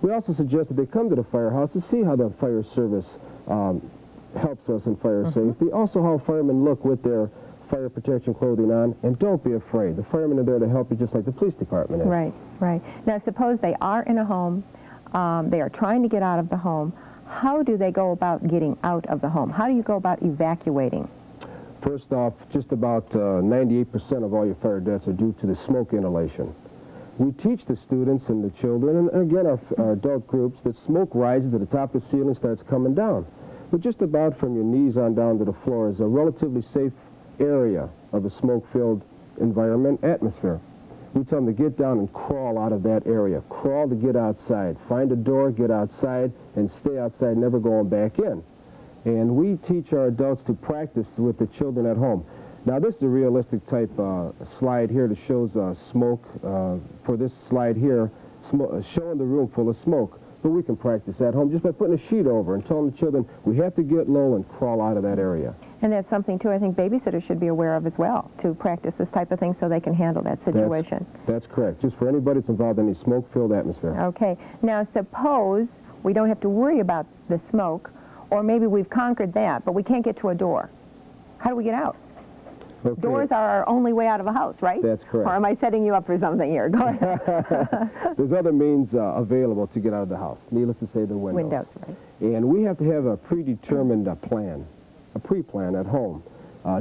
We also suggest that they come to the firehouse to see how the fire service helps us in fire safety. Also how firemen look with their fire protection clothing on, and don't be afraid. The firemen are there to help you just like the police department is. Right, right. Now suppose they are in a home, they are trying to get out of the home. How do they go about getting out of the home? How do you go about evacuating? First off, just about 98% of all your fire deaths are due to the smoke inhalation. We teach the students and the children, and again our adult groups, that smoke rises to the top of the ceiling and starts coming down. But just about from your knees on down to the floor is a relatively safe area of a smoke-filled environment, atmosphere. We tell them to get down and crawl out of that area. Crawl to get outside. Find a door, get outside, and stay outside, never going back in. And we teach our adults to practice with the children at home. Now this is a realistic type slide here that shows smoke. For this slide here, showing the room full of smoke. But we can practice at home just by putting a sheet over and telling the children we have to get low and crawl out of that area. And that's something, too, I think babysitters should be aware of as well, to practice this type of thing so they can handle that situation. That's correct, just for anybody that's involved in a smoke-filled atmosphere. Okay. Now, suppose we don't have to worry about the smoke, or maybe we've conquered that, but we can't get to a door. How do we get out? Okay. Doors are our only way out of a house, right? That's correct. Or am I setting you up for something here? Go ahead. There's other means available to get out of the house. Needless to say, the windows. Windows, right. And we have to have a predetermined plan, a pre-plan at home.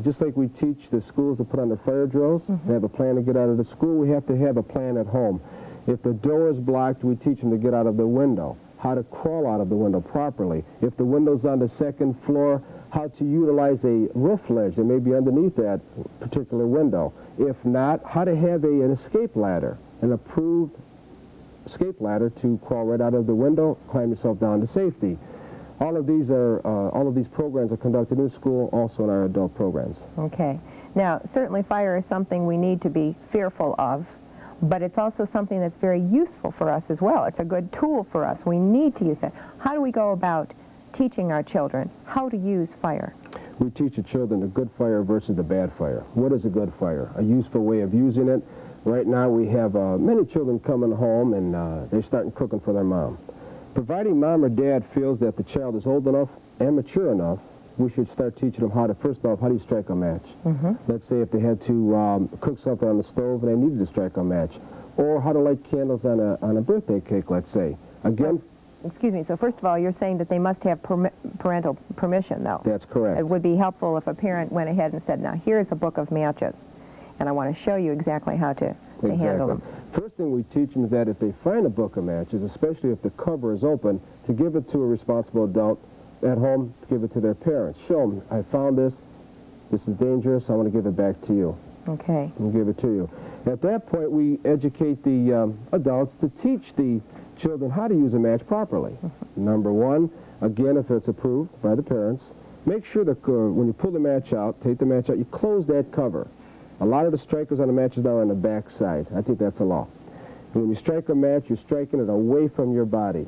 Just like we teach the schools to put on their fire drills, they have a plan to get out of the school, we have to have a plan at home. If the door is blocked, we teach them to get out of the window, how to crawl out of the window properly. If the window's on the second floor, how to utilize a roof ledge that may be underneath that particular window. If not, how to have an escape ladder, an approved escape ladder to crawl right out of the window, climb yourself down to safety. All of these programs are conducted in school, also in our adult programs. Okay. Now, certainly fire is something we need to be fearful of, but it's also something that's very useful for us as well. It's a good tool for us. We need to use it. How do we go about teaching our children how to use fire? We teach the children the good fire versus the bad fire. What is a good fire? A useful way of using it. Right now we have many children coming home and they're starting cooking for their mom. Providing mom or dad feels that the child is old enough and mature enough, we should start teaching them how to, first off, how do you strike a match? Let's say if they had to cook something on the stove and they needed to strike a match. Or how to light candles on a birthday cake, let's say. Again, excuse me, so first of all, you're saying that they must have parental permission, though. That's correct. It would be helpful if a parent went ahead and said, now, here's a book of matches, and I want to show you exactly how to handle them. First thing we teach them is that if they find a book of matches, especially if the cover is open, to give it to a responsible adult at home, give it to their parents. Show them, I found this is dangerous, I want to give it back to you. Okay. And give it to you. At that point, we educate the adults to teach the children how to use a match properly. Number one, again, if it's approved by the parents, make sure that when you pull the match out, take the match out, you close that cover. A lot of the strikers on the matches now are on the back side. I think that's a law. And when you strike a match, you're striking it away from your body.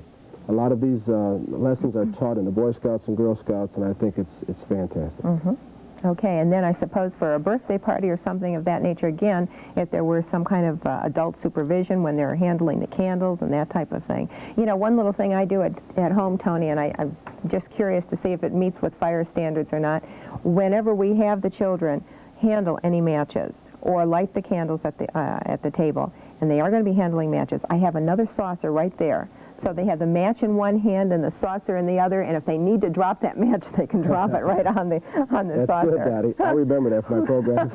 A lot of these lessons are taught in the Boy Scouts and Girl Scouts, and I think it's fantastic. Okay, and then I suppose for a birthday party or something of that nature, again, if there were some kind of adult supervision when they're handling the candles and that type of thing. You know, one little thing I do at home, Tony, and I'm just curious to see if it meets with fire standards or not, whenever we have the children handle any matches or light the candles at the table, and they are going to be handling matches, I have another saucer right there. So they have the match in one hand and the saucer in the other, and if they need to drop that match, they can drop it right on the saucer. That's good, Daddy. I'll remember that for my programs.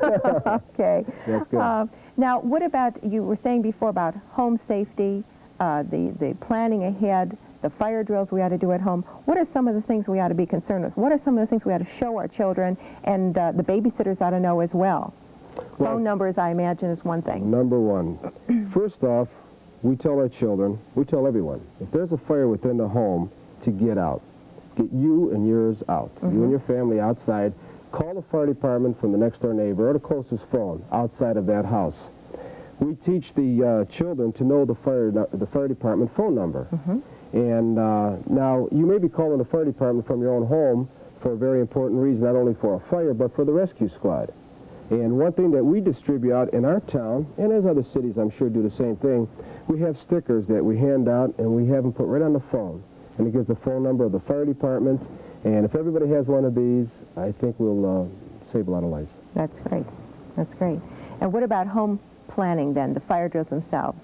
Okay. That's good. Now, what about, you were saying before about home safety, the planning ahead, the fire drills we ought to do at home. What are some of the things we ought to be concerned with? What are some of the things we ought to show our children, and the babysitters ought to know as well? Phone numbers, I imagine, is one thing. Number one. First off, we tell our children, we tell everyone, if there's a fire within the home, to get out. Get you and yours out. You and your family outside. Call the fire department from the next door neighbor or the closest phone outside of that house. We teach the children to know the fire department phone number. And now, you may be calling the fire department from your own home for a very important reason, not only for a fire, but for the rescue squad. And one thing that we distribute out in our town, and as other cities I'm sure do the same thing, we have stickers that we hand out and we have them put right on the phone. And it gives the phone number of the fire department. And if everybody has one of these, I think we'll save a lot of lives. That's great. That's great. And what about home planning then, the fire drills themselves?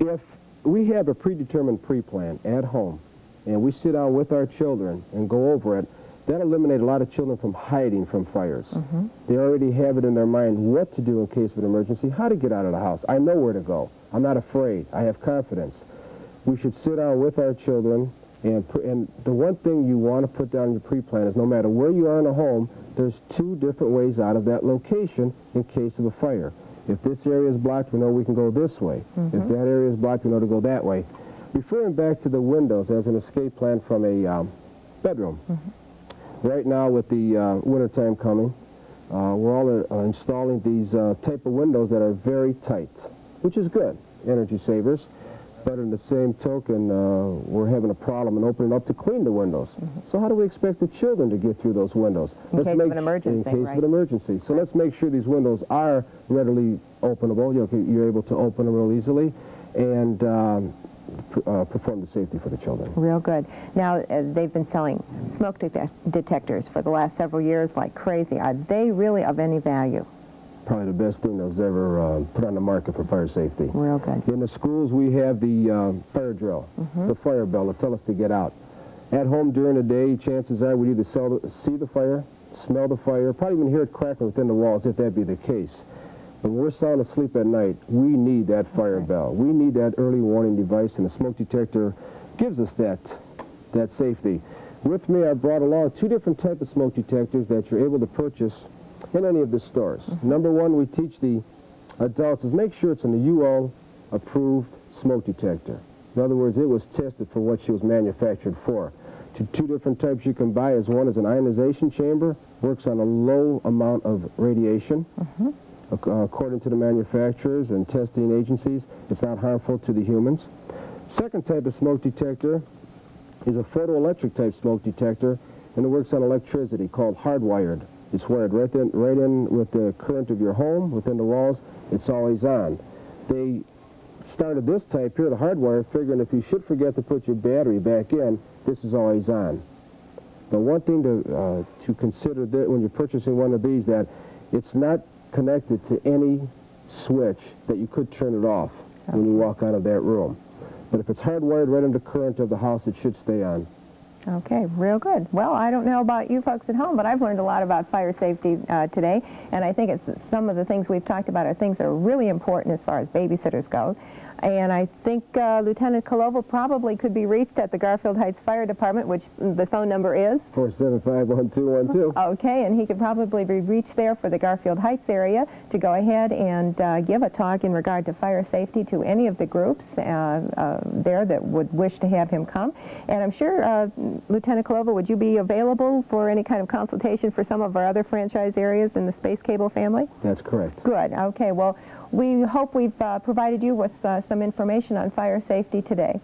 If we have a predetermined pre-plan at home, and we sit down with our children and go over it, that eliminates a lot of children from hiding from fires. They already have it in their mind what to do in case of an emergency, how to get out of the house. I know where to go. I'm not afraid. I have confidence. We should sit down with our children, and the one thing you want to put down in your pre-plan is no matter where you are in a home, there's 2 different ways out of that location in case of a fire. If this area is blocked, we know we can go this way. If that area is blocked, we know to go that way. Referring back to the windows as an escape plan from a bedroom. Right now with the wintertime coming, we're all installing these type of windows that are very tight, which is good, energy savers. But in the same token, we're having a problem in opening up to clean the windows. So how do we expect the children to get through those windows? In case of an emergency, In case of an emergency. So let's make sure these windows are readily openable. You're able to open them real easily and perform the safety for the children. Real good. Now, they've been selling smoke detectors for the last several years like crazy. Are they really of any value? Probably the best thing that was ever put on the market for fire safety. Real good. In the schools, we have the fire drill, the fire bell to tell us to get out. At home during the day, chances are we'd either see the fire, smell the fire, probably even hear it crackling within the walls if that be the case. But when we're sound asleep at night, we need that fire bell. We need that early warning device, and the smoke detector gives us that safety. With me, I brought along 2 different types of smoke detectors that you're able to purchase in any of the stores. Number one, we teach the adults is make sure it's an UL approved smoke detector. In other words, it was tested for what she was manufactured for. 2 different types you can buy is one is an ionization chamber, works on a low amount of radiation. According to the manufacturers and testing agencies, it's not harmful to the humans. Second type of smoke detector is a photoelectric type smoke detector, and it works on electricity, called hardwired. It's wired right in with the current of your home, within the walls. It's always on. They started this type here, the hardwire, figuring if you should forget to put your battery back in, this is always on. But one thing to consider when you're purchasing one of these, that it's not connected to any switch that you could turn it off when you walk out of that room. But if it's hardwired right into the current of the house, it should stay on. Okay, real good. Well, I don't know about you folks at home, but I've learned a lot about fire safety today, and I think some of the things we've talked about are things that are really important as far as babysitters go. And I think Lieutenant Colova probably could be reached at the Garfield Heights Fire Department, which the phone number is 475-1212. Okay, and he could probably be reached there for the Garfield Heights area to go ahead and give a talk in regard to fire safety to any of the groups there that would wish to have him come. And I'm sure, Lieutenant Colova, would you be available for any kind of consultation for some of our other franchise areas in the Space Cable family? That's correct. Good. Okay, well, we hope we've provided you with some information on fire safety today.